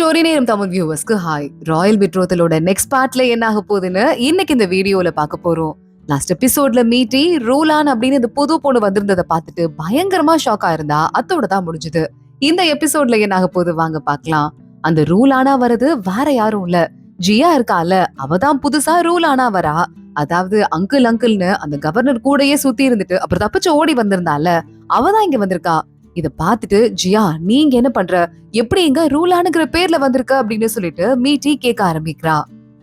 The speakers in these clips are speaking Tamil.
ஸ்டோரி நேரம் தமிழ் வியூவர்ஸ்க்கு ஹாய். ராயல் பெட்ரோத்தலோட நெக்ஸ்ட் பார்ட்ல என்ன ஆக போகுதுன்னு இன்னைக்கு இந்த வீடியோல பார்க்க போறோம். லாஸ்ட் எபிசோட்ல மீட்டி ரூலான் அப்படின்னு இந்த புது பொண்ணு வந்திருந்ததை பார்த்துட்டு பயங்கரமா ஷாக் ஆயிருந்தா. அத்தோட தான் முடிஞ்சது. இந்த எபிசோட்ல என்ன ஆக போகுது வாங்க பார்க்கலாம். அந்த ரூலானா வரது வேற யாரும் இல்ல, ஜியா இருக்கால, அவதான் புதுசா ரூலானா வரா. அதாவது அங்கிள்னு அந்த கவர்னர் கூடயே சுத்தி இருந்துட்டு அப்புறம் தப்பிச்சு ஓடி வந்திருந்தால, அவதான் இங்க வந்திருக்கா. இத பாத்துட்டு ஜியா நீங்க என்ன பண்ற, எப்படி இங்க ரூலானுங்கிற பேர்ல வந்திருக்க அப்படின்னு சொல்லிட்டு மீட்டி கேட்க ஆரம்பிக்கிறா.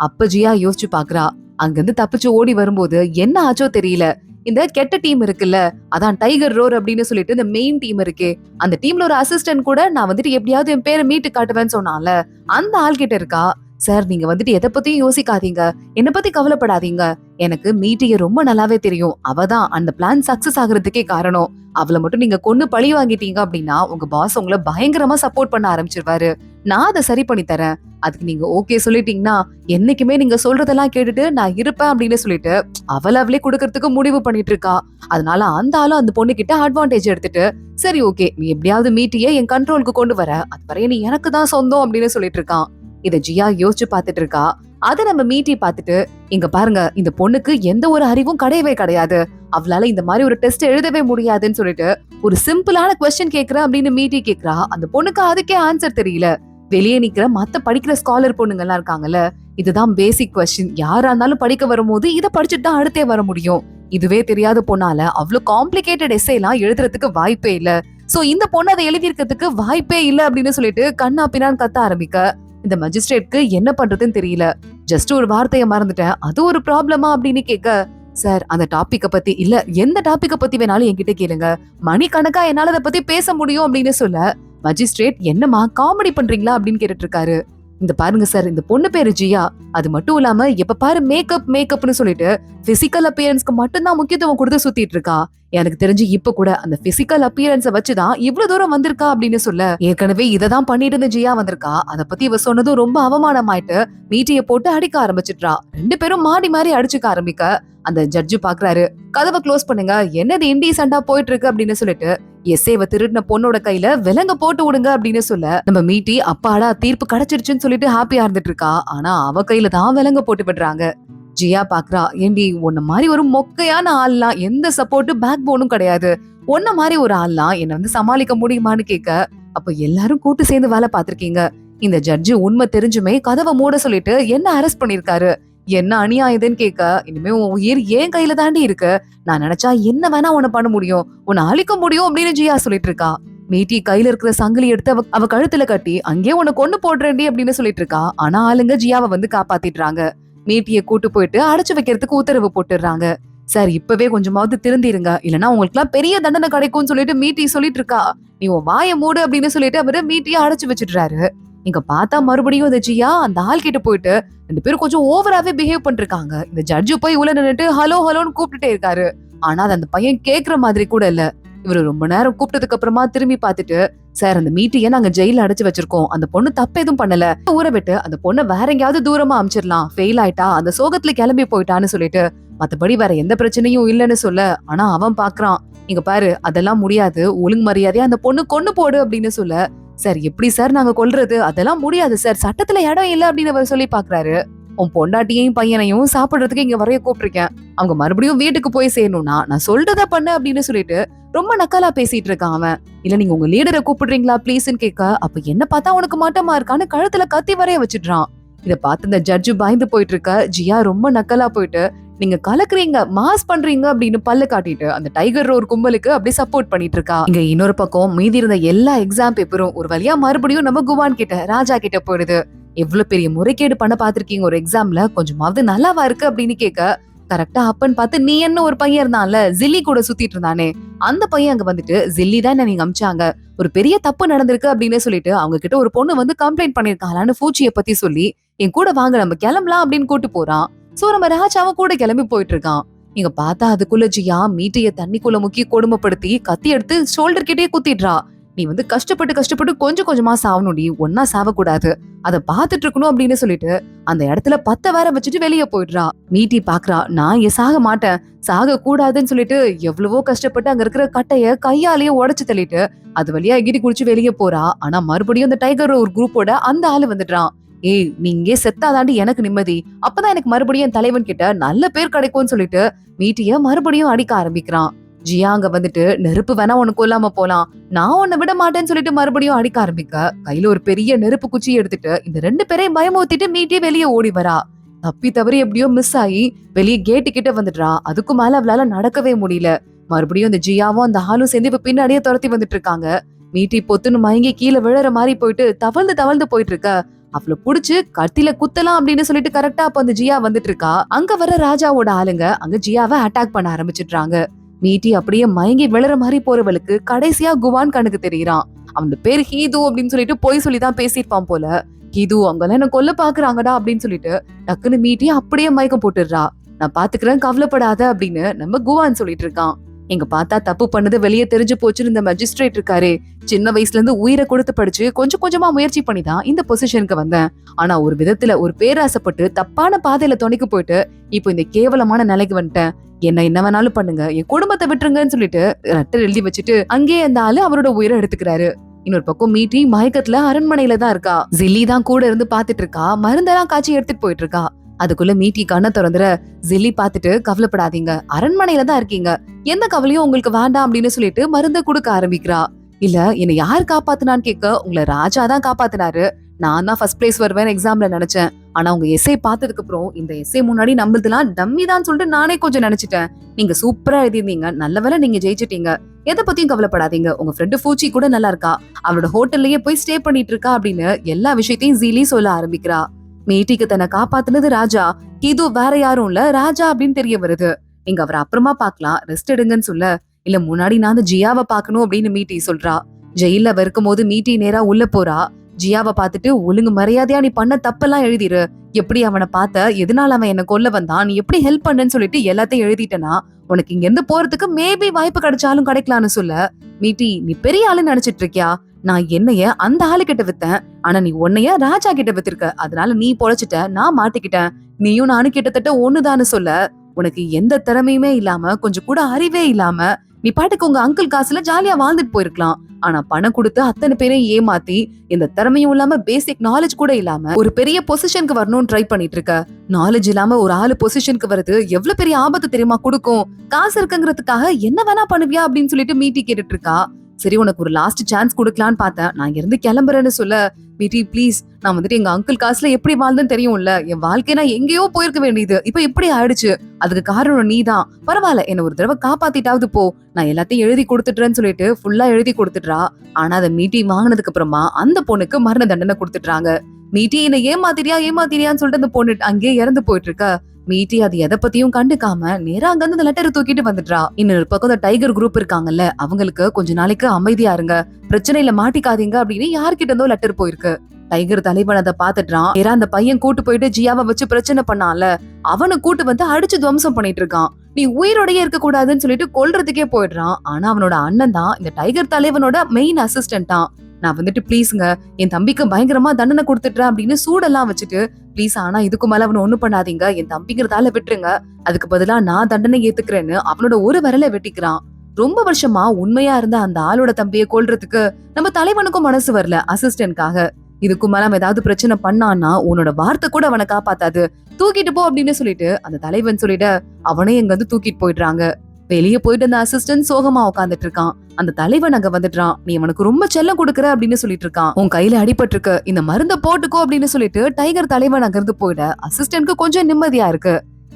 அப்ப ஜியா யோசிச்சு பாக்குறா. அங்கிருந்து தப்பிச்சு ஓடி வரும்போது என்ன ஆச்சோ தெரியல, இந்த கெட்ட டீம் இருக்குல்ல, அதான் டைகர் ரோர் அப்படின்னு சொல்லிட்டு இந்த மெயின் டீம் இருக்கே, அந்த டீம்ல ஒரு அசிஸ்டன்ட் கூட நான் வந்துட்டு எப்படியாவது என் பேரை மீட்டு காட்டுவேன்னு சொன்னால, அந்த ஆள் கிட்ட இருக்கா. சார் நீங்க வந்துட்டு எதை பத்தியும் யோசிக்காதீங்க, என்ன பத்தி கவலைப்படாதீங்க, எனக்கு மீட்டிய ரொம்ப நல்லாவே தெரியும், அவதான் அந்த பிளான் சக்சஸ் ஆகுறதுக்கே காரணம். அவளை மட்டும் நீங்க கொன்னு பழி வாங்கிட்டீங்க அப்படின்னா உங்க பாஸ் உங்களை பயங்கரமா சப்போர்ட் பண்ண ஆரம்பிச்சிருவாரு. நான் அதை சரி பண்ணி தரேன், அதுக்கு நீங்க ஓகே சொல்லிட்டீங்கன்னா என்னைக்குமே நீங்க சொல்றதெல்லாம் கேட்டுட்டு நான் இருப்பேன் அப்படின்னு சொல்லிட்டு அவளே கொடுக்கறதுக்கு முடிவு பண்ணிட்டு இருக்கா. அதனால அந்த ஆளும் அந்த பொண்ணு கிட்ட அட்வான்டேஜ் எடுத்துட்டு, சரி ஓகே நீ எப்படியாவது மீட்டிய என் கண்ட்ரோலுக்கு கொண்டு வர, அது வரைய நீ எனக்கு தான் சொந்தம் அப்படின்னு சொல்லிட்டு இருக்கான். இத ஜியா யோசிச்சு பாத்துட்டு இருக்கா. அத நம்ம மீட்டி பாத்துட்டு, இங்க பாருங்க இந்த பொண்ணுக்கு எந்த ஒரு அறிவும் கிடையவே கிடையாது, அவளால இந்த மாதிரி ஒரு டெஸ்ட் எழுதவே முடியாதுன்னு சொல்லிட்டு ஒரு சிம்பிளான கொஸ்டின் கேக்குற அப்படின்னு மீட்டி கேக்குறா. அந்த பொண்ணுக்கு அதுக்கே ஆன்சர் தெரியல. வெளியே நிக்கிற மத்த படிக்கிற ஸ்காலர் பொண்ணுங்க எல்லாம் இருக்காங்கல்ல, இதுதான் பேசிக் கொஸ்டின், யாரா இருந்தாலும் படிக்க வரும்போது இதை படிச்சுட்டு தான் அடுத்தே வர முடியும். இதுவே தெரியாத பொண்ணால அவ்வளவு காம்ப்ளிகேட்டட் எஸ்ஸே எல்லாம் எழுதுறதுக்கு வாய்ப்பே இல்ல. சோ இந்த பொண்ணு அதை எழுதி இருக்கிறதுக்கு வாய்ப்பே இல்ல அப்படின்னு சொல்லிட்டு கண்ணா பின்னான்னு கத்த ஆரம்பிக்க, இந்த மஜிஸ்ட்ரேட்க்கு என்ன பண்றதுன்னு தெரியல. ஜஸ்ட் ஒரு வார்த்தைய மறந்துட்டேன், அது ஒரு ப்ராப்ளமா அப்படின்னு கேட்க, சார் அந்த டாபிக்க பத்தி இல்ல, எந்த டாபிக்க பத்தி வேணாலும் என்கிட்ட கேளுங்க, மணிக்கணக்கா என்னால அதை பத்தி பேச முடியும் அப்படின்னு சொல்ல, மஜிஸ்ட்ரேட் என்னமா காமெடி பண்றீங்களா அப்படின்னு கேட்டுட்டு இருக்காரு. இந்த பாருங்க சார், இந்த பொண்ணு பேரு ஜியா, அது மட்டும் இல்லாம எப்ப பாரு மேக்கப்னு சொல்லிட்டு பிசிக்கல் அப்பியரன்ஸ்க்கு மட்டும்தான் முக்கியத்துவம் கொடுத்து சுத்திட்டு இருக்கா. எனக்கு தெரிஞ்சு இப்ப கூட அந்த பிசிக்கல் அப்பியரன்ஸ வச்சுதான் இவ்வளவு தூரம் வந்திருக்கா அப்படின்னு சொல்ல, ஏற்கனவே இததான் பண்ணிட்டு இருந்த ஜியா வந்திருக்கா, அத பத்தி இவ சொன்னதும் ரொம்ப அவமானமாயிட்டு மீட்டிய போட்டு அடிக்க ஆரம்பிச்சிட்டா. ரெண்டு பேரும் மாடி மாறி அடிச்சுக்க ஆரம்பிக்க, அந்த ஜட்ஜு பாக்குறாரு, கதவை க்ளோஸ் பண்ணுங்க, என்னது இன்டீசென்ட்டா போயிட்டு இருக்கு அப்படின்னு சொல்லிட்டு எஸ்ஏவ திருடின பொண்ணோட கையில விலங்க போட்டு விடுங்க அப்படின்னு சொல்ல, நம்ம மீட்டி அப்பாடா தீர்ப்பு கிடைச்சிருச்சுன்னு சொல்லிட்டு ஹாப்பியா இருந்துட்டு இருக்கா. ஆனா அவ கையில தான் விலங்க போட்டு விடுறாங்க. ஜியா பாக்குறா, ஏண்டி உன்ன மாதிரி ஒரு மொக்கையான ஆள்லாம் எந்த சப்போர்ட் பேக் போனும் கிடையாது, உன்ன மாதிரி ஒரு ஆள்லாம் என்ன வந்து சமாளிக்க முடியுமான்னு கேட்க, அப்ப எல்லாரும் கூட்டு சேர்ந்து வேலை பார்த்திருக்கீங்க, இந்த ஜட்ஜு உண்மை தெரிஞ்சுமே கதவை மூட சொல்லிட்டு என்ன அரெஸ்ட் பண்ணிருக்காரு, என்ன அநியாயதுன்னு கேட்க, இனிமே உன் உயிர் ஏன் கையில தாண்டி இருக்கு, நான் நினைச்சா என்ன வேணா உன்னை பண்ண முடியும், உன்னை அழிக்க முடியும் அப்படின்னு ஜியா சொல்லிட்டு இருக்கா. மீட்டி கையில இருக்கிற சங்கிலி எடுத்து அவ கழுத்துல கட்டி அங்கே உன்னை கொண்டு போடுறேன்டி அப்படின்னு சொல்லிட்டு இருக்கா. ஆனா ஆளுங்க ஜியாவை வந்து காப்பாத்திடுறாங்க. மீட்டிய கூட்டு போயிட்டு அடைச்சு வைக்கிறதுக்கு உத்தரவு போட்டுடுறாங்க. சார் இப்பவே கொஞ்சமாவது திருந்திருங்க, இல்லன்னா உங்களுக்கு எல்லாம் பெரிய தண்டனை கிடைக்கும்னு சொல்லிட்டு மீட்டி சொல்லிட்டு இருக்கா. நீ உன் வாய மூடு அப்படின்னு சொல்லிட்டு அவரு மீட்டிய அடைச்சு வச்சிடுறாரு. இங்க பார்த்தா மறுபடியும் இந்த ஜியா அந்த ஆள் கிட்ட போயிட்டு ரெண்டு பேரும் கொஞ்சம் ஓவராவே பிஹேவ் பண்ணிருக்காங்க. இந்த ஜட்ஜு போய் உள்ள நின்னுட்டு ஹலோ ஹலோன்னு கூப்பிட்டுட்டே இருக்காரு. ஆனா அது அந்த பையன் கேக்குற மாதிரி கூட இல்ல. இவரு ரொம்ப நேரம் கூப்பிட்டதுக்கு அப்புறமா திரும்பி பார்த்துட்டு, சார் அந்த மீட்டிய நாங்க ஜெயில அடைச்சு வச்சிருக்கோம், அந்த பொண்ணு தப்பு எதுவும் பண்ணல, ஊரை விட்டு அந்த பொண்ணை வேற எங்கேயாவது தூரமா அமிச்சிடலாம், ஃபெயில் ஆயிட்டா அந்த சோகத்துல கிளம்பி போயிட்டான்னு சொல்லிட்டு, மத்தபடி வேற எந்த பிரச்சனையும் இல்லன்னு சொல்ல, ஆனா அவன் பாக்குறான், இங்க பாரு அதெல்லாம் முடியாது, ஒழுங்கு மரியாதையா அந்த பொண்ணு கொன்னு போடு அப்படின்னு சொல்ல, சார் எப்படி சார் நாங்க கொல்றது, அதெல்லாம் முடியாது சார், சட்டத்துல இடம் இல்ல அப்படின்னு அவர் சொல்லி பாக்குறாரு. உன் பொண்டாட்டியையும் பையனையும் சாப்பிடுறதுக்கு இங்க வரைய கூப்பிட்டிருக்கேன், அவங்க மறுபடியும் வீட்டுக்கு போய் சேரணும்னா நான் சொல்றத பண்ண அப்படின்னு சொல்லிட்டு ரொம்ப நக்கலா பேசிட்டு இருக்கான் அவன். இல்ல நீங்க உங்க லீடரை கூப்பிடுறீங்களா ப்ளீஸ்ன்னு கேட்க, அப்ப என்ன பார்த்தா உனக்கு மாட்டமா இருக்கான்னு கழுத்துல கத்தி வரைய வச்சிடுறான். இத பார்த்து இந்த ஜட்ஜு பயந்து போயிட்டு இருக்க. ஜியா ரொம்ப நக்கலா போயிட்டு, நீங்க கலக்குறீங்க மாஸ் பண்றீங்க அப்படின்னு பல்ல காட்டிட்டு அந்த டைகர் ரோர் கும்பலுக்கு அப்படி சப்போர்ட் பண்ணிட்டு இருக்கா. இங்க இன்னொரு பக்கம் மீதி இருந்த எல்லா எக்ஸாம் பேப்பரும் ஒரு வழியா மறுபடியும் நம்ம குவான் கிட்ட ராஜா கிட்ட போயிடுது. எவ்வளவு பெரிய முறைகேடு பண்ண பாத்திருக்கீங்க ஒரு எக்ஸாம்ல, கொஞ்சமாவது நல்லாவா இருக்கு அப்படின்னு கேட்க, கரெக்டா அப்பன்னு பார்த்து நீ என்ன ஒரு பையன் இருந்தான்ல ஜில்லி கூட சுத்திட்டு இருந்தானே, அந்த பையன் அங்க வந்துட்டு, ஜில்லி தான் நீங்க அமிச்சாங்க, ஒரு பெரிய தப்பு நடந்திருக்கு அப்படின்னு சொல்லிட்டு அவங்க கிட்ட ஒரு பொண்ணு வந்து கம்ப்ளைண்ட் பண்ணிருக்காளான்னு பூச்சியை பத்தி சொல்லி, என் கூட வாங்க நம்ம கிளம்பலாம் அப்படின்னு கூட்டு போறான். சோ நம்ம ராஜாவும் கூட கிளம்பி போயிட்டு இருக்கான். இங்க பார்த்தா அதுக்குள்ள ஜியா மீட்டிய தண்ணிக்குள்ள முக்கி கொடுமைப்படுத்தி கத்தி எடுத்து ஷோல்டர் கிட்டே குத்திடுறா. நீ வந்து கஷ்டப்பட்டு கஷ்டப்பட்டு கொஞ்சம் கொஞ்சமா சாவணும்டி, ஒன்னா சாவக்கூடாது, அத பாத்துட்டு இருக்கணும் அப்படின்னு சொல்லிட்டு அந்த இடத்துல பத்த வேற வச்சுட்டு வெளியே போயிடுறா. மீட்டி பாக்குறா, நான் சாக மாட்டேன், சாக கூடாதுன்னு சொல்லிட்டு எவ்வளவோ கஷ்டப்பட்டு அங்க இருக்கிற கட்டைய கையாலேயே உடைச்சு தள்ளிட்டு அது வழியா எகிரி குடிச்சு வெளியே போறா. ஆனா மறுபடியும் அந்த டைகர் ஒரு குரூப்போட அந்த ஆளு வந்துடுறான். ஏய், நீ இங்கே செத்தாதாண்டி எனக்கு நிம்மதி, அப்பதான் எனக்கு மறுபடியும் என் தலைவன் கிட்ட நல்ல பேர் கிடைக்கும்னு சொல்லிட்டு மீட்டிய மறுபடியும் அடிக்க ஆரம்பிக்கிறான். ஜியா அங்க வந்துட்டு, நெருப்பு வேணா உனக்கு கொல்லாம போலாம், நான் உன்னை விட மாட்டேன்னு சொல்லிட்டு மறுபடியும் அடிக்க ஆரம்பிக்க கையில ஒரு பெரிய நெருப்பு குச்சி எடுத்துட்டு இந்த 2 பேரையும் பயமுறுத்திட்டு மீட்டி வெளியே ஓடி வரா. தப்பி தவறி எப்படியோ மிஸ் ஆகி வெளியே கேட்டு கிட்ட வந்துடுறா. அதுக்கு மேல அவளால நடக்கவே முடியல. மறுபடியும் அந்த ஜியாவும் அந்த ஆளும் சேர்ந்து இப்ப பின்னாடியே துரத்தி வந்துட்டு இருக்காங்க. மீட்டி பொத்துன்னு மயங்கி கீழே விழற மாதிரி போயிட்டு தவழ்ந்து தவழ்ந்து போயிட்டு இருக்க. அவளை புடிச்சு கத்தில குத்தலாம் அப்படின்னு சொல்லிட்டு கரெக்டா அப்ப அந்த ஜியா வந்துட்டு இருக்கா. அங்க வர ராஜாவோட ஆளுங்க அங்க ஜியாவை அட்டாக் பண்ண ஆரம்பிச்சிடுறாங்க. மீட்டி அப்படியே மயங்கி விழற மாதிரி போறவளுக்கு கடைசியா குவான் கண்ணுக்கு தெரியறான். அவனோட பேர் ஹீது அப்படின்னு சொல்லிட்டு பொய் சொல்லிதான் பேசிருப்பான் போல. ஹீது, அவங்கெல்லாம் என்ன கொல்ல பாக்குறாங்கடா அப்படின்னு சொல்லிட்டு டக்குன்னு மீட்டி அப்படியே மயக்கம் போட்டுடுறா. நான் பாத்துக்கிறேன், கவலைப்படாத அப்படின்னு நம்ம குவான் சொல்லிட்டு இருக்கான். எங்க பார்த்தா தப்பு பண்ணது வெளியே தெரிஞ்சு போச்சுன்னு இந்த மஜிஸ்ட்ரேட் இருக்காரு. சின்ன வயசுல இருந்து உயிரை கொடுத்து படிச்சு கொஞ்சம் கொஞ்சமா முயற்சி பண்ணிதான் இந்த பொசிஷனுக்கு வந்தேன். ஆனா ஒரு விதத்துல ஒரு பேராசைப்பட்டு தப்பான பாதையில துணைக்கு போயிட்டு இப்போ இந்த கேவலமான நிலைக்கு வந்துட்டேன். என்ன வேணாலும் பண்ணுங்க, என் குடும்பத்தை விட்டுருங்கன்னு சொல்லிட்டு லெட்டர் எழுதி வச்சுட்டு அங்கேயே அந்த ஆளு அவரோட உயிரை எடுத்துக்கிறாரு. இன்னொரு பக்கம் மீட்டி மயக்கத்துல அரண்மனையில தான் இருக்கா. ஜில்லி தான் கூட இருந்து பாத்துட்டு இருக்கா. மருந்தெல்லாம் காய்ச்சி எடுத்துட்டு போயிட்டு இருக்கா. அதுக்குள்ள மீட்டி கண்ணை திறந்துற. ஜில்லி பாத்துட்டு, கவலைப்படாதீங்க, அரண்மனையில தான் இருக்கீங்க, எந்த கவலையும் உங்களுக்கு வேண்டாம் அப்படின்னு சொல்லிட்டு மருந்த கொடுக்க ஆரம்பிக்கிறா. இல்ல, என்னை யார் காப்பாத்துனான்னு கேட்க, உங்களை ராஜா தான் காப்பாத்தினாரு, நான் தான் ஃபர்ஸ்ட் பிளேஸ் வருவேன் எக்ஸாம்ல நினைச்சேன். ஆனா உங்க எஸ்ஐ பார்த்ததுக்கு அப்புறம் இந்த எஸ்ஐ முன்னாடி நம்புறதுலாம் டம்மி தான் சொல்லிட்டு நானே கொஞ்சம் நினைச்சிட்டேன். நீங்க சூப்பரா எழுதிருந்தீங்க, நல்ல வேளை நீங்க ஜெயிச்சிட்டீங்க, எதை பத்தியும் கவலைப்படாதீங்க, உங்க ஃப்ரெண்டு ஃபூச்சி கூட நல்லா இருக்கா, அவளோட ஹோட்டல்லயே போய் ஸ்டே பண்ணிட்டு இருக்கா அப்படின்னு எல்லா விஷயத்தையும் ஜீலி சொல்ல ஆரம்பிக்கிறா. மீட்டிக்கு தன்னை காப்பாத்துனது ராஜா, இது வேற யாரும் இல்ல ராஜா அப்படின்னு தெரிய வருது. நீங்க அவரை அப்புறமா பாக்கலாம், ரெஸ்ட் எடுங்கன்னு சொல்ல, இல்ல முன்னாடி நான் அந்த ஜியாவை பாக்கணும் அப்படின்னு மீட்டி சொல்றா. ஜெயில இருக்கும் போது மீட்டி நேரா உள்ள போறா. ஜியாவை பாத்துட்டு, ஒழுங்கு மரியாதையா நீ பண்ண தப்பெல்லாம் எழுதிரு, எப்படி அவனை பார்த்த, எதனால அவன் என்ன கொல்ல வந்தான், நீ எப்படி ஹெல்ப் பண்ணன்னு சொல்லிட்டு எல்லாத்தையும் எழுதிட்டனா உனக்கு இங்க இருந்து போறதுக்கு மேபி வாய்ப்பு கிடைச்சாலும் கிடைக்கலான்னு சொல்ல. மீட்டி, நீ பெரிய ஆளுன்னு நினைச்சிட்டு இருக்கியா, நான் என்னைய அந்த ஆளு கிட்ட வித்தேன், ஆனா நீ உன்னைய ராஜா கிட்ட வித்திருக்க, அதனால நீ பொழைச்சிட்ட, நான் மாட்டிக்கிட்டேன், நீயும் நானும் கிட்டத்தட்ட ஒண்ணுதான்னு சொல்ல. உனக்கு எந்த திறமையுமே இல்லாம, கொஞ்சம் கூட அறிவே இல்லாம நீ பாட்டுக்கு உங்க அங்கிள் காசுல ஜாலியா வாழ்ந்துட்டு போயிருக்கலாம். ஆனா பணம் கொடுத்து அத்தனை பேரையும் ஏமாத்தி, இந்த திறமையும் இல்லாம பேசிக் நாலேஜ் கூட இல்லாம ஒரு பெரிய பொசிஷனுக்கு வரணும்னு ட்ரை பண்ணிட்டு இருக்க. நாலேஜ் இல்லாம ஒரு ஆளு பொசிஷனுக்கு வருது எவ்வளவு பெரிய ஆபத்து தெரியுமா கொடுக்கும். காசு இருக்குங்கிறதுக்காக என்ன வேணா பண்ணுவியா அப்படின்னு சொல்லிட்டு மீட்டி கேட்டுட்டு இருக்கா. சரி, உனக்கு ஒரு லாஸ்ட் சான்ஸ் கொடுக்கலான்னு பார்த்தேன், நான் இங்க இருந்து கிளம்புறேன்னு சொல்ல. மீட்டி, ப்ளீஸ், நான் வந்துட்டு எங்க அங்கிள் காசுல எப்படி வாழ்ந்தேன்னு தெரியும்ல, என் வாழ்க்கையை நான் எங்கேயோ போயிருக்க வேண்டியது இப்ப எப்படி ஆயிடுச்சு, அதுக்கு காரணம் நீதான், பரவாயில்ல என்ன ஒரு தடவை காப்பாத்திட்டாவது போ, நான் எல்லாத்தையும் எழுதி கொடுத்துட்டுறேன்னு சொல்லிட்டு ஃபுல்லா எழுதி கொடுத்துட்றா. ஆனா அதை மீட்டி வாங்கினதுக்கு அப்புறமா அந்த பொண்ணுக்கு மரண தண்டனை கொடுத்துட்றாங்க. மீட்டி, என்ன ஏமாத்திரியான்னு சொல்லிட்டு அந்த பொண்ணு அங்கேயே இறந்து போயிட்டு இருக்க. மீட்டி அது எதை பத்தியும் கண்டுக்காம நேரா அங்க அந்த லெட்டரை தூக்கிட்டு வந்துடுறா. இன்னொரு பக்கம் அந்த டைகர் குரூப் இருக்காங்கல்ல, அவங்களுக்கு கொஞ்ச நாளைக்கு அமைதியா இருங்க, பிரச்சனையில மாட்டிக்காதீங்க அப்படின்னு யார்கிட்ட இருந்தோ லெட்டர் போயிருக்கு. டைகர் தலைவன் அதை பாத்துட்டான். நேரா அந்த பையன் கூட்டு போயிட்டு ஜியாவை வச்சு பிரச்சனை பண்ணால, அவனை கூட்டு வந்து அடிச்சு துவம்சம் பண்ணிட்டு இருக்கான். நீ உயிரோடயே இருக்க கூடாதுன்னு சொல்லிட்டு கொல்றதுக்கே போயிடுறான். ஆனா அவனோட அண்ணன் தான் இந்த டைகர் தலைவனோட மெயின் அசிஸ்டன்டா. நான் வந்துட்டு, ப்ளீஸ்ங்க, என் தம்பிக்கு பயங்கரமா தண்டனை கொடுத்துட்டேன் அப்படின்னு சூடெல்லாம் வச்சுட்டு, ப்ளீஸ் ஆனா இதுக்கு மேல அவனை ஒண்ணு பண்ணாதீங்க, என் தம்பிங்கிறதால விட்டுருங்க, அதுக்கு பதிலா நான் தண்டனை ஏத்துக்கிறேன்னு அவனோட ஒரு விரலை வெட்டிக்கிறான். ரொம்ப வருஷமா உண்மையா இருந்த அந்த ஆளோட தம்பியை கொல்றதுக்கு நம்ம தலைவனுக்கும் மனசு வரல அசிஸ்டன்ட்காக. இதுக்கு மேல அவன் ஏதாவது பிரச்சனை பண்ணான்னா உன்னோட வார்த்தை கூட அவனை காப்பாத்தாது, தூக்கிட்டு போ அப்படின்னு சொல்லிட்டு அந்த தலைவன் சொல்லிட்டு அவனே எங்க வந்து தூக்கிட்டு போயிடுறாங்க. வெளியே போயிட்டு அந்த அசிஸ்டன்ட் சோகமா உட்காந்துட்டு இருக்கான். அந்த தலைவன் அங்க வந்துட்டான். நீ அவனுக்கு ரொம்ப செல்லம் கொடுக்குற அப்படின்னு சொல்லிட்டு இருக்கான். உன் கையில அடிபட்டு இருக்கு, இந்த மருந்த போட்டுக்கோ அப்படின்னு சொல்லிட்டு டைகர் தலைவன் அங்க இருந்து போயிட அசிஸ்டன்ட்க்கு கொஞ்சம் நிம்மதியா இருக்கு.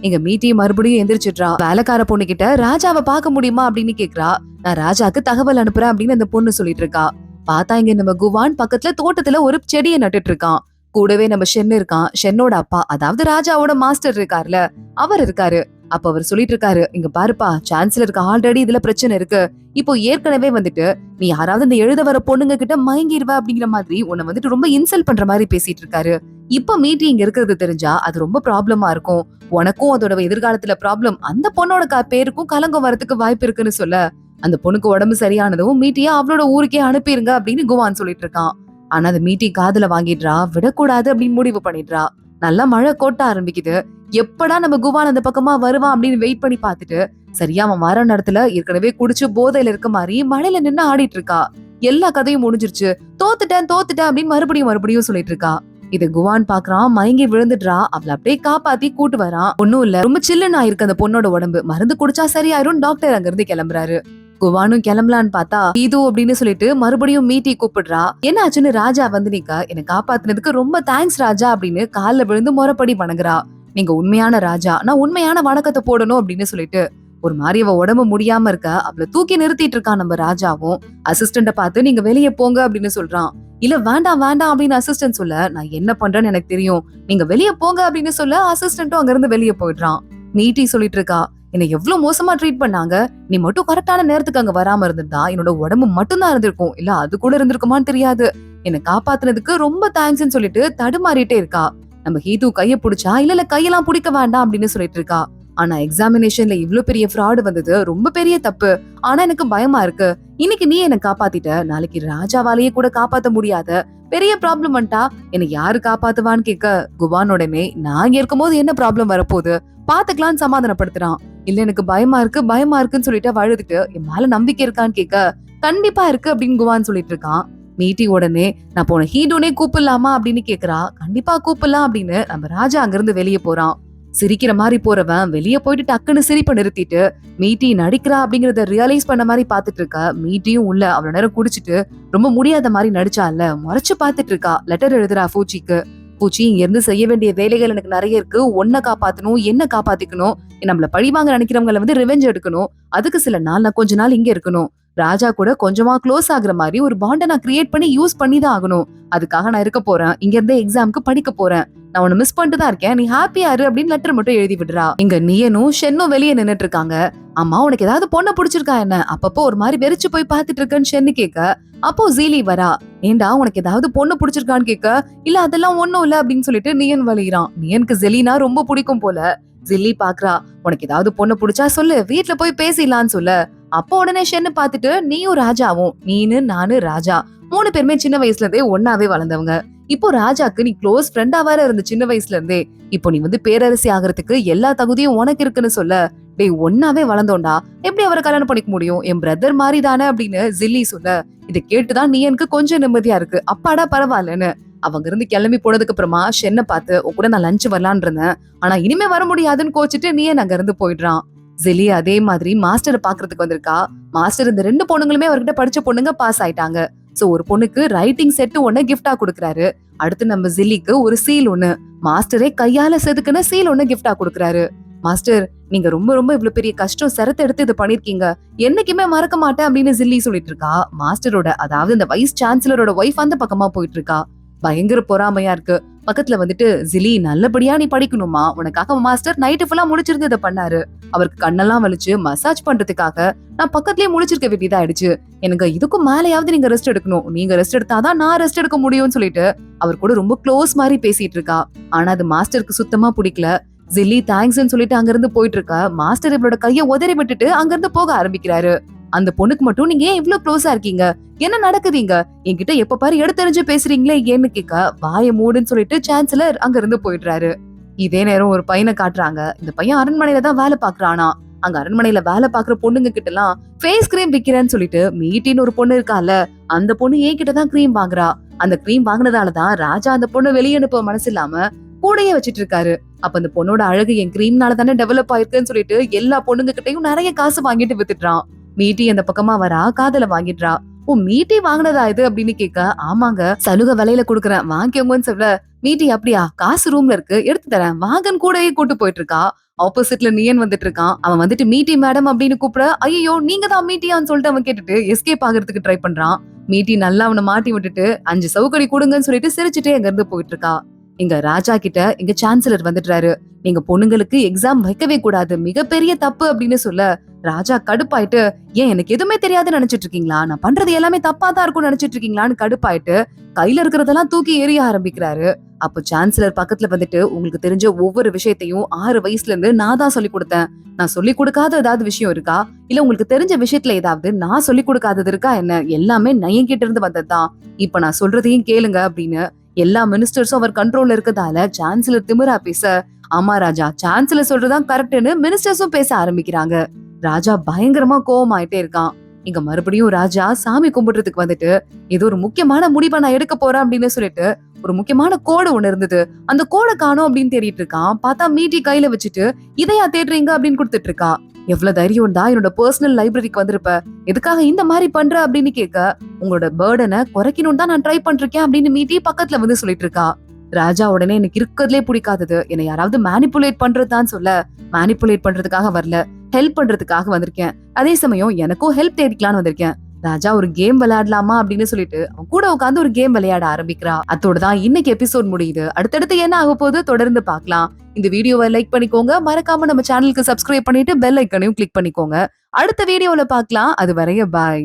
எங்க மீட்டி மறுபடியும் எந்திரிச்சிட்றா. வேலைக்கார பொண்ணு கிட்ட ராஜாவை பார்க்க முடியுமா அப்படின்னு கேக்குறா. நான் ராஜாக்கு தகவல் அனுப்புறேன் அப்படின்னு அந்த பொண்ணு சொல்லிட்டு இருக்கா. பார்த்தா இங்க நம்ம குவான் பக்கத்துல தோட்டத்துல ஒரு செடியை நட்டுட்டு இருக்கான். கூடவே நம்ம ஷென் இருக்கான். ஷென்னோட அப்பா, அதாவது ராஜாவோட மாஸ்டர் இருக்காருல, அவர் இருக்காரு. அப்ப அவர் சொல்லிட்டு இருக்காரு, இங்க பாருப்பா, சான்சலருக்கு ஆல்ரெடி இதுல பிரச்சனை இருக்கு, இப்போ ஏற்கனவே வந்துட்டு நீ யாராவது இந்த எழுத வர பொண்ணுங்க கிட்ட மயங்கிடுவ அப்படிங்கிற மாதிரி உன்னை வந்துட்டு ரொம்ப இன்சல்ட் பண்ற மாதிரி பேசிட்டு இருக்காரு. இப்ப மீட்டி இங்க இருக்கிறது தெரிஞ்சா அது ரொம்ப ப்ராப்ளமா இருக்கும், உனக்கும் அதோட எதிர்காலத்துல ப்ராப்ளம், அந்த பொண்ணோட பேருக்கும் கலங்கம் வரதுக்கு வாய்ப்பு இருக்குன்னு சொல்ல. அந்த பொண்ணுக்கு உடம்பு சரியானதும் மீட்டியா அவளோட ஊருக்கே அனுப்பிருங்க அப்படின்னு குவான் சொல்லிட்டு இருக்கான். ஆனா அது மீட்டி காதுல வாங்கிடுறா, விடக்கூடாது அப்படின்னு முடிவு பண்ணிடுறா. நல்லா மழை கொட்ட ஆரம்பிக்குது. எப்படா நம்ம குவான் அந்த பக்கமா வருவான் அப்படின்னு வெயிட் பண்ணி பார்த்துட்டு சரியா அவன் வர நேரத்துல ஏற்கனவே குடிச்சு போதையில இருக்க மாதிரி மழையில நின்னு ஆடிட்டு இருக்கா. எல்லா கதையும் முடிஞ்சிருச்சு, தோத்துட்டேன் தோத்துட்டேன் அப்படின்னு மறுபடியும் சொல்லிட்டு இருக்கா. இது குவான் பாக்குறான், மயங்கி விழுந்துடுறா. அவளை அப்படியே காப்பாத்தி கூட்டு வரான். ஒண்ணும் இல்ல, ரொம்ப சில்லுன்னு ஆயிருக்கு அந்த பொண்ணோட உடம்பு, மருந்து குடிச்சா சரியாயிரும். டாக்டர் அங்க இருந்து கிளம்புறாரு. குவானும் கிளம்பலான்னு பார்த்தா இது அப்படின்னு சொல்லிட்டு மறுபடியும் மீட்டி கூப்பிடுறா. என்ன ஆச்சுன்னு ராஜா வந்து நிக்க, என்னை காப்பாத்துனதுக்கு ரொம்ப தேங்க்ஸ் ராஜா அப்படின்னு கால்ல விழுந்து முறைப்படி வணங்குறா. நீங்க உண்மையான ராஜா, நான் உண்மையான வணக்கத்தை போடணும் அப்படின்னு சொல்லிட்டு ஒரு மாதிரி அவ உடம்பு முடியாம இருக்க அவளை தூக்கி நிறுத்திட்டு இருக்கான் நம்ம ராஜாவும். அசிஸ்டண்ட பார்த்து நீங்க வெளியே போங்க அப்படின்னு சொல்றான். இல்ல வேண்டாம் வேண்டாம் அப்படின்னு அசிஸ்டன்ட் சொல்ல, நான் என்ன பண்றேன்னு எனக்கு தெரியும், நீங்க வெளியே போங்க அப்படின்னு சொல்ல அசிஸ்டன்ட்டும் அங்க இருந்து வெளியே போயிடுறான். மீட்டி சொல்லிட்டு இருக்கா, என்னை எவ்வளவு மோசமா ட்ரீட் பண்ணாங்க, நீ மட்டும் கரெக்டான நேரத்துக்கு அங்க வராம இருந்திருந்தா என்னோட உடம்பு மட்டும்தான் இருந்திருக்கும், இல்ல அது கூட இருந்திருக்குமான்னு தெரியாது. என்னை காப்பாத்துனதுக்கு ரொம்ப தேங்க்ஸ்ன்னு சொல்லிட்டு தடுமாறிட்டே இருக்கா. நம்ம ஹீது கைய புடிச்சா, இல்ல கையெல்லாம் பிடிக்க வேண்டாம் அப்படின்னு சொல்லிட்டு இருக்கா. ஆனா எக்ஸாமினேஷன்ல இவ்ளோ பெரிய ஃப்ராடு வந்தது ரொம்ப பெரிய தப்பு. ஆனா எனக்கு பயமா இருக்கு, இன்னைக்கு நீ என்ன காப்பாத்திட்ட, நாளைக்கு ராஜாவாலேயே கூட காப்பாத்த முடியாத பெரிய ப்ராப்ளம் வந்துட்டா என்ன யாரு காப்பாத்துவான்னு கேட்க, குவான் உடனே நான் இங்க இருக்கும்போது என்ன ப்ராப்ளம் வரப்போகுது பாத்துக்கலான்னு சமாதானப்படுத்துறான். இல்ல எனக்கு பயமா இருக்குன்னு சொல்லிட்டு அழுதுட்டு, என் மேல நம்பிக்கை இருக்கான்னு கேட்க, கண்டிப்பா இருக்கு அப்படின்னு குவான் சொல்லிட்டு இருக்கான். மீட்டி உடனே நான் போன ஹீடோனே கூப்பிடலாமா அப்படின்னு கேக்குறா. கண்டிப்பா கூப்பிடலாம் அப்படின்னு நம்ம ராஜா அங்கிருந்து வெளியே போறான். சிரிக்கிற மாதிரி போறவன் வெளியே போயிட்டு டக்குன்னு சிரிப்பை நிறுத்திட்டு மீட்டி நடிக்கிறா அப்படிங்கறத ரியலைஸ் பண்ண மாதிரி பாத்துட்டு இருக்கா. மீட்டியும் உள்ள அவ்வளவு நேரம் குடிச்சிட்டு ரொம்ப முடியாத மாதிரி நடிச்சால முறைச்சு பாத்துட்டு இருக்கா. லெட்டர் எழுதுறா பூச்சிக்கு. பூச்சி, இங்க இருந்து செய்ய வேண்டிய வேலைகள் எனக்கு நிறைய இருக்கு, ஒன்ன காப்பாத்தணும், என்ன காப்பாத்திக்கணும், நம்மள பழிவாங்க நினைக்கிறவங்களை வந்து ரிவெஞ்ச் எடுக்கணும், அதுக்கு சில நாள் நான் கொஞ்ச நாள் இங்க இருக்கணும், ராஜா கூட கொஞ்சமா க்ளோஸ் ஆகுற மாதிரி ஒரு பாண்டை நான் கிரியேட் பண்ணி யூஸ் பண்ணி தான் ஆகணும், அதுக்காக நான் இருக்க போறேன், இங்க இருந்தே எக்ஸாமுக்கு படிக்க போறேன், நான் உன்னை மிஸ் பண்ணிட்டு தான் இருக்கேன், நீ ஹாப்பியா இரு அப்படின்னு லெட்டர் மட்டும் எழுதி விடுறா. இங்க நீயனும் ஷென்னும் வெளியே நின்னுட்டு இருக்காங்க. அம்மா உனக்கு ஏதாவது பொண்ணை பிடிச்சிருக்கா என்ன, அப்பப்போ ஒரு மாதிரி வெறிச்சு போய் பாத்துட்டு இருக்கேன்னு ஷென்னு கேட்க, அப்போ ஜீலி வரா. ஏண்டா உனக்கு ஏதாவது பொண்ணு பிடிச்சிருக்கான்னு கேட்க, இல்ல அதெல்லாம் ஒண்ணும் இல்ல அப்படின்னு சொல்லிட்டு நியன் வலிகிறான். நியனுக்கு ஜெலினா ரொம்ப பிடிக்கும் போல. ஜில்லி பாக்குறா, உனக்கு ஏதாவது பொண்ணு பிடிச்சா சொல்லு, வீட்டுல போய் பேசிடலான்னு சொல்ல. அப்போ உடனே ஷென்னு பாத்துட்டு, நீயும் ராஜாவும், நீனு நானு ராஜா 3 பேருமே சின்ன வயசுல இருந்தே ஒன்னாவே வளர்ந்தவங்க, இப்போ ராஜாக்கு நீ க்ளோஸ் ஃப்ரெண்டா வேற இருந்த சின்ன வயசுல இருந்தே, இப்போ நீ வந்து பேரரசி ஆகிறதுக்கு எல்லா தகுதியும் உனக்கு இருக்குன்னு சொல்ல, டேய் ஒன்னாவே வளர்ந்தோண்டா, எப்படி அவரை கல்யாணம் பண்ணிக்க முடியும், என் பிரதர் மாதிரி தானே அப்படின்னு ஜில்லி சொல்ல. இதை கேட்டுதான் நீ எனக்கு கொஞ்சம் நிம்மதியா இருக்கு, அப்பாடா பரவாயில்லன்னு. அவங்க இருந்து கிளம்பி போனதுக்கு அப்புறமா ஷென்னை பார்த்து, கூட நான் லஞ்ச் வரலான் இருந்தேன், ஆனா இனிமே வர முடியாதுன்னு கோச்சிட்டு நீயன் அங்க இருந்து போயிடுறான். ஜெலி அதே மாதிரி மாஸ்டரை பாக்குறதுக்கு வந்திருக்கா. மாஸ்டர் இந்த 2 பொண்ணுங்களுமே அவர்கிட்ட படிச்ச பொண்ணுங்க பாஸ் ஆயிட்டாங்க. சோ ஒரு பொண்ணுக்கு ரைட்டிங் செட் ஒண்ணு கிஃப்டா கொடுக்கறாரு. அடுத்து நம்ம ஜில்லிக்கு ஒரு சீல் ஒண்ணு, மாஸ்டரே கையால செதுக்குன சீல் ஒண்ணு கிஃப்டா கொடுக்கறாரு. மாஸ்டர், நீங்க ரொம்ப ரொம்ப இவ்வளவு பெரிய கஷ்டம் சிரத்தை எடுத்து இது பண்ணிருக்கீங்க, என்னைக்குமே மறக்க மாட்டேன் அப்படின்னு ஜில்லி சொல்லிட்டு இருக்கா. மாஸ்டரோட, அதாவது இந்த வைஸ் சான்சலரோட ஒய்ஃப் அந்த பக்கமா போயிட்டு இருக்கா. பயங்கர பொறாமையா இருக்கு. பக்கத்துல வந்துட்டு, ஜிலி நல்லபடியா நீ படிக்கணுமா, உனக்காக மாஸ்டர் நைட்டு ஃபுல்லா முழிச்சிருந்து இதை பண்ணாரு, அவருக்கு கண்ணெல்லாம் வலிச்சு மசாஜ் பண்றதுக்காக நான் பக்கத்துலயே முழிச்சிருக்க வேண்டியதா ஆயிடுச்சு, எனக்கு இதுக்கும் மேலையாவது நீங்க ரெஸ்ட் எடுக்கணும், நீங்க ரெஸ்ட் எடுத்தாதான் நான் ரெஸ்ட் எடுக்க முடியும்னு சொல்லிட்டு அவர் கூட ரொம்ப க்ளோஸ் மாதிரி பேசிட்டு இருக்கா. ஆனா அது மாஸ்டருக்கு சுத்தமா பிடிக்கல. ஜில்லி தேங்க்ஸ்ன்னு சொல்லிட்டு அங்க இருந்து போயிட்டு இருக்க. மாஸ்டர் இவளோட கைய உதறி விட்டுட்டு அங்க இருந்து போக ஆரம்பிக்கிறாரு. அந்த பொண்ணுக்கு மட்டும் நீங்க ஏன் இவ்ளோ க்ளோஸா இருக்கீங்க, என்ன நடக்குதுங்க, என்கிட்ட எப்ப பாரு எடுத்தறிஞ்சு பேசுறீங்களே ஏன்னு கேட்க, வாய மூடுன்னு சொல்லிட்டு சான்சலர் அங்க இருந்து போயிடுறாரு. இதே நேரம் ஒரு பையனை காட்டுறாங்க. இந்த பையன் அரண்மனையில தான் வேலை பாக்குறானா. அங்க அரண்மனையில வேலை பாக்குற பொண்ணுங்க கிட்ட எல்லாம் ஃபேஸ் கிரீம் விக்கிறேன்னு சொல்லிட்டு மீட்டின்னு ஒரு பொண்ணு இருக்கால, அந்த பொண்ணு ஏன் கிட்டதான் கிரீம் வாங்குறா. அந்த கிரீம் வாங்கினதாலதான் ராஜா அந்த பொண்ணு வெளியே அனுப்ப மனசு இல்லாம கூடையே வச்சிட்டு இருக்காரு. அப்ப அந்த பொண்ணோட அழகு என் கிரீம்னால தானே டெவலப் ஆயிருக்குன்னு சொல்லிட்டு எல்லா பொண்ணுங்க கிட்டையும் நிறைய காசு வாங்கிட்டு வித்துட்டான். மீட்டி அந்த பக்கமா வரா, காதல வாங்கிடுறா. ஓ மீட்டி வாங்கினதா இது அப்படின்னு கேட்க, ஆமாங்க சலுகை விலையில குடுக்கறேன் வாங்கிக்கோங்கன்னு சொல்ல, மீட்டி அப்படியா, காசு ரூம்ல இருக்கு எடுத்து தரேன் வாங்கன்னு கூடயே கூட்டு போயிட்டு இருக்கா. ஆப்போசிட்ல நியன் வந்துட்டு இருக்கான். அவன் வந்துட்டு மீட்டி மேடம் அப்படின்னு கூப்பிட, ஐயோ நீங்க தான் மீட்டியான்னு சொல்லிட்டு அவன் கேட்டுட்டு எஸ்கேப் ஆகிறதுக்கு ட்ரை பண்றான். மீட்டி நல்லா அவனை மாட்டி விட்டுட்டு 5 சவுக்கடி கொடுங்கன்னு சொல்லிட்டு சிரிச்சுட்டே அங்க இருந்து போயிட்டு இருக்கா. இங்க ராஜா கிட்ட இங்க சான்சலர் வந்துட்டாரு. நீங்க பொண்ணுங்களுக்கு எக்ஸாம் வைக்கவே கூடாது, மிகப்பெரிய தப்பு அப்படின்னு சொல்ல, ராஜா கடுப்பாயிட்டு, ஏன் எனக்கு எதுவுமே தெரியாதுன்னு நினைச்சிட்டு இருக்கீங்களா? நான் பண்றது எல்லாமே தப்பா தான் இருக்கும்னு நினைச்சிட்டு இருக்கீங்களான்னு கடுப்பாயிட்டு கையில இருக்கிறதெல்லாம் தூக்கி எறிய ஆரம்பிக்கிறாரு. அப்போ சான்சலர் பக்கத்துல வந்துட்டு, உங்களுக்கு தெரிஞ்ச ஒவ்வொரு விஷயத்தையும் 6 வயசுல இருந்து நான் தான் சொல்லிக் கொடுத்தேன். நான் சொல்லிக் கொடுக்காத ஏதாவது விஷயம் இருக்கா? இல்ல உங்களுக்கு தெரிஞ்ச விஷயத்துல ஏதாவது நான் சொல்லிக் கொடுக்காதது இருக்கா என்ன? எல்லாமே நான் என்கிட்ட இருந்து வந்ததுதான். இப்ப நான் சொல்றதையும் கேளுங்க அப்படின்னு எல்லா மினிஸ்டர்ஸும் அவர் கண்ட்ரோல்ல இருக்கதால சான்சலர் திமிரா பேச, ஆமா ராஜா, சான்சலர் சொல்றதுதான் கரெக்ட்னு மினிஸ்டர்ஸும் பேச ஆரம்பிக்கிறாங்க. ராஜா பயங்கரமா கோவமாயிட்டே இருக்கான். இங்க மறுபடியும் ராஜா சாமி கும்பிடுறதுக்கு வந்துட்டு, ஏதோ ஒரு முக்கியமான முடிவை நான் எடுக்க போறேன் அப்படின்னு சொல்லிட்டு ஒரு முக்கியமான கோடு ஒண்ணு இருந்தது. அந்த கோட காணோம் அப்படின்னு தேடிட்டு இருக்கான். பார்த்தா மீட்டி கையில வச்சுட்டு, இதையா தேடுறீங்க அப்படின்னு கொடுத்துட்டு இருக்கா. எவ்வளவு தைரியம் தான் என்னோட பர்சனல் லைப்ரரிக்கு வந்திருப்ப, எதுக்காக இந்த மாதிரி பண்ற அப்படின்னு கேட்க, உங்களோட பேர்டனை குறைக்கணும் தான் நான் ட்ரை பண்றேன் அப்படின்னு மீட்டி பக்கத்துல வந்து சொல்லிட்டு இருக்கா. ராஜா உடனே, எனக்கு இருக்கிறதுலே பிடிக்காதது என்னை யாராவது மேனிப்புலேட் பண்றதுதான் சொல்ல, மேனிப்புலேட் பண்றதுக்காக வரல, ஹெல்ப் பண்றதுக்காக வந்திருக்கேன். அதே சமயம் எனக்கும் ஹெல்ப் தேடிக்கலான்னு வந்திருக்கேன். ராஜா, ஒரு கேம் விளையாடலாமா அப்படின்னு சொல்லிட்டு அவன் கூட உட்காந்து ஒரு கேம் விளையாட ஆரம்பிக்கிறா. அதோட தான் இன்னைக்கு எபிசோட் முடியுது. அடுத்தடுத்து என்ன ஆக போகுது தொடர்ந்து பார்க்கலாம். இந்த வீடியோவை லைக் பண்ணிக்கோங்க, மறக்காம நம்ம சேனலுக்கு சப்ஸ்கிரைப் பண்ணிட்டு பெல் ஐக்கனையும் கிளிக் பண்ணிக்கோங்க. அடுத்த வீடியோல பார்க்கலாம். அது வரைய பாய்.